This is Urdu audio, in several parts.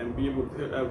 MPA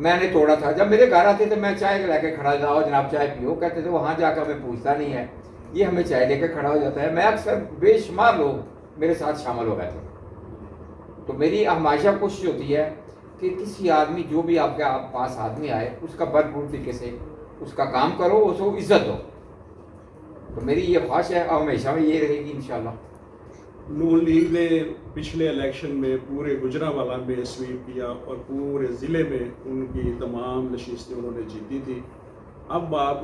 میں نے توڑا تھا. جب میرے گھر آتے تھے میں چائے لے کے کھڑا جاؤ جناب چائے پیو, کہتے تھے وہاں جا کر ہمیں پوچھتا نہیں ہے, یہ ہمیں چائے لے کے کھڑا ہو جاتا ہے. میں اکثر بے شمار لوگ میرے ساتھ شامل ہو گئے تھے. تو میری ہمیشہ کوشش ہوتی ہے کہ کسی آدمی جو بھی آپ کے پاس آدمی آئے اس کا بھرپور طریقے سے اس کا کام کرو, اس کو عزت دو. تو میری یہ خواہش ہے اور ہمیشہ میں یہ رہے گی انشاءاللہ. نون لیگ نے پچھلے الیکشن میں پورے گجرانوالہ میں سویپ کیا اور پورے ضلع میں ان کی تمام نشستیں انہوں نے جیتی تھی. اب آپ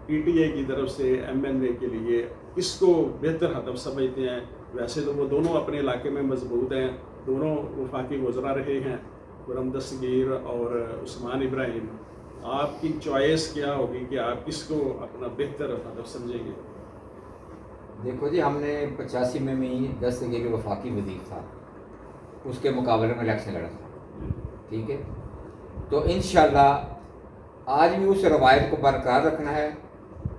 پی ٹی آئی کی طرف سے ایم این اے کے لیے کس کو بہتر ہدف سمجھتے ہیں؟ ویسے تو وہ دونوں اپنے علاقے میں مضبوط ہیں, دونوں وفاقی وزراء رہے ہیں, خرم دستگیر اور عثمان ابراہیم. آپ کی چوائس کیا ہوگی کہ آپ کس کو اپنا بہتر ہدف سمجھیں گے؟ دیکھو جی, ہم نے 85 میں بھی دستگیر وفاقی وزیر تھا, اس کے مقابلے میں الیکشن لڑا تھا, ٹھیک ہے. تو انشاءاللہ آج بھی اس روایت کو برقرار رکھنا ہے.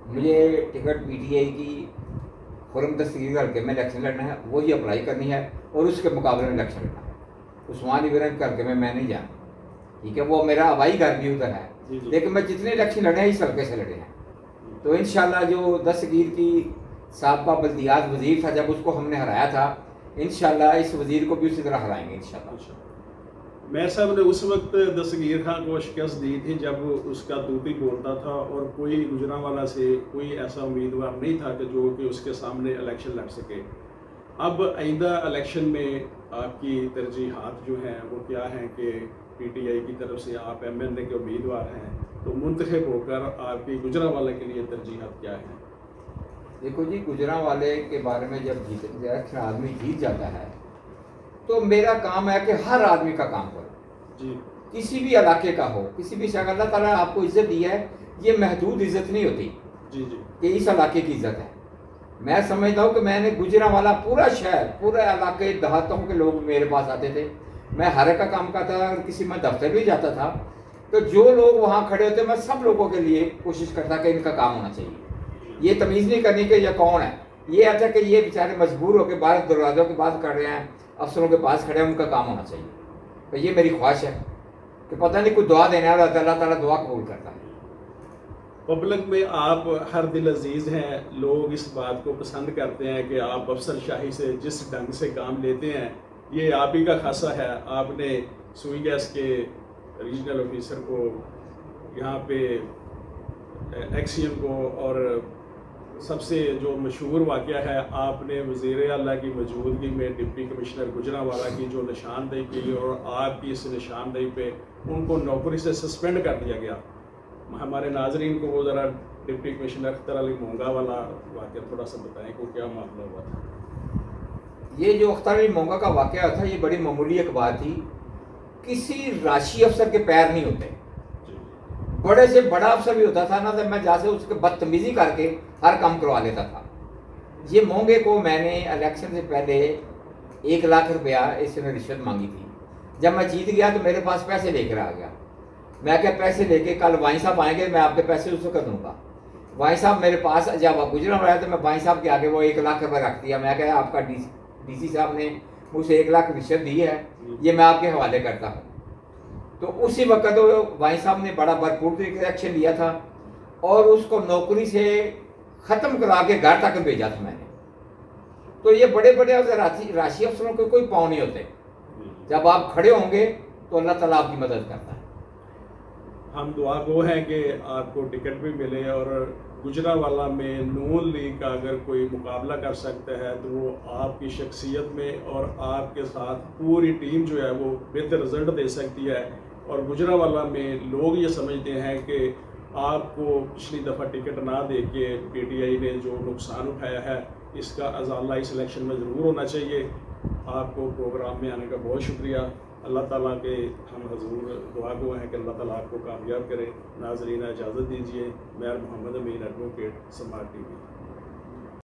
مجھے ٹکٹ پی ٹی آئی کی خرم دستگیر حلقے میں الیکشن لڑنا ہے, وہی اپلائی کرنی ہے اور اس کے مقابلے میں الیکشن لڑنا ہے. عثمان ابراہیم کے حلقے میں نہیں جانا, ٹھیک ہے. وہ میرا آبائی گھر بھی ادھر ہے, لیکن میں جتنے الیکشن لڑے ہیں اس حلقے سے لڑے ہیں. تو انشاءاللہ جو دستگیر کی سابقہ بلدیات وزیر تھا, جب اس کو ہم نے ہرایا تھا, انشاءاللہ اس وزیر کو بھی اسی طرح ہرائیں گے انشاءاللہ. میر صاحب نے اس وقت دستگیر خان کو شکست دی تھی جب اس کا طوطی بولتا تھا اور کوئی گجرانوالہ سے کوئی ایسا امیدوار نہیں تھا کہ جو کہ اس کے سامنے الیکشن لڑ سکے. اب آئندہ الیکشن میں آپ کی ترجیحات جو ہیں وہ کیا ہیں کہ پی ٹی آئی کی طرف سے آپ ایم این اے کے امیدوار ہیں, تو منتخب ہو کر آپ کی گجرانوالہ کے لیے ترجیحات کیا ہیں؟ دیکھو جی, گجرانوالے کے بارے میں جب الیکشن آدمی جیت جاتا ہے تو میرا کام ہے کہ ہر آدمی کا کام کرو جی, کسی بھی علاقے کا ہو, کسی بھی شخص. اللہ تعالیٰ آپ کو عزت دی ہے, یہ محدود عزت نہیں ہوتی جی جی کہ اس علاقے کی عزت ہے. میں سمجھتا ہوں کہ میں نے گجرانوالہ پورا شہر, پورے علاقے دیہاتوں کے لوگ میرے پاس آتے تھے. میں ہر ایک کا کام کرتا تھا, اگر کسی میں دفتر بھی جاتا تھا تو جو لوگ وہاں کھڑے ہوتے میں سب لوگوں کے لیے کوشش کرتا کہ ان کا کام ہونا چاہیے. یہ تمیز نہیں کرنی کہ یہ کون ہے, یہ آتا کہ یہ بیچارے مجبور ہو کے باہر دروازوں کے پاس کر رہے ہیں, افسروں کے پاس کھڑے ہیں, ان کا کام ہونا چاہیے. تو یہ میری خواہش ہے کہ پتہ نہیں کوئی دعا دینے والا, اللہ تعالیٰ دعا قبول کرتا ہے. پبلک میں آپ ہر دل عزیز ہیں, لوگ اس بات کو پسند کرتے ہیں کہ آپ افسر شاہی سے جس ڈھنگ سے کام لیتے ہیں یہ آپ ہی کا خاصہ ہے. آپ نے سوئی گیس کے ریجنل آفیسر کو, یہاں پہ ایکس سی ایم کو, اور سب سے جو مشہور واقعہ ہے آپ نے وزیر اعلیٰ کی موجودگی میں ڈپٹی کمشنر گجرانوالہ کی جو نشاندہی کی اور آپ کی اس نشاندہی پہ ان کو نوکری سے سسپینڈ کر دیا گیا. ہمارے ناظرین کو وہ ذرا ڈپٹی کمشنر اختر علی مونگا والا واقعہ تھوڑا سا بتائیں کہ کیا معاملہ ہوا تھا. یہ جو اختر علی مونگا کا واقعہ تھا یہ بڑی معمولی ایک بات تھی. کسی راشی افسر کے پیر نہیں ہوتے, بڑے سے بڑا افسر بھی ہوتا تھا نا تو میں جا سے اس کے بدتمیزی کر کے ہر کام کروا لیتا تھا. یہ مونگے کو میں نے الیکشن سے پہلے 1 لاکھ روپیہ اس نے رشوت مانگی تھی. جب میں جیت گیا تو میرے پاس پیسے لے کر آ گیا. میں کیا پیسے لے کے کل وائن صاحب آئیں گے, میں آپ کے پیسے اس وقت دوں گا. وائن صاحب میرے پاس جب آپ گجرانوالہ تو میں وائن صاحب کے آگے وہ 1 لاکھ روپے رکھ دیا. میں کہا آپ کا ڈی سی صاحب نے مجھے 1 لاکھ رشوت دی ہے, یہ میں آپ کے حوالے کرتا ہوں. تو اسی وقت وائن صاحب نے بڑا بھرپور طریقے سے ایکشن لیا تھا اور اس کو نوکری سے ختم کرا کے گھر تک بھیجا تھا میں نے. تو یہ بڑے بڑے راشی افسروں کے کوئی پاؤں نہیں ہوتے. جب آپ کھڑے ہوں گے تو اللہ تعالیٰ آپ کی مدد کرتا ہے. ہم دعا گو ہیں کہ آپ کو ٹکٹ بھی ملے اور گجرانوالہ میں نون لیگ کا اگر کوئی مقابلہ کر سکتا ہے تو وہ آپ کی شخصیت میں اور آپ کے ساتھ پوری ٹیم جو ہے وہ بہتر رزلٹ دے سکتی ہے. اور گجرانوالہ میں لوگ یہ سمجھتے ہیں کہ آپ کو پچھلی دفعہ ٹکٹ نہ دے کے پی ٹی آئی نے جو نقصان اٹھایا ہے اس کا ازالہ اس الیکشن میں ضرور ہونا چاہیے. آپ کو پروگرام میں آنے کا بہت شکریہ. اللہ تعالیٰ کے ہم حضور دعا گو ہیں کہ اللہ تعالیٰ آپ کو کامیاب کرے. ناظرین اجازت دیجیے. میر محمد امین ایڈوکیٹ سماعت ٹی وی.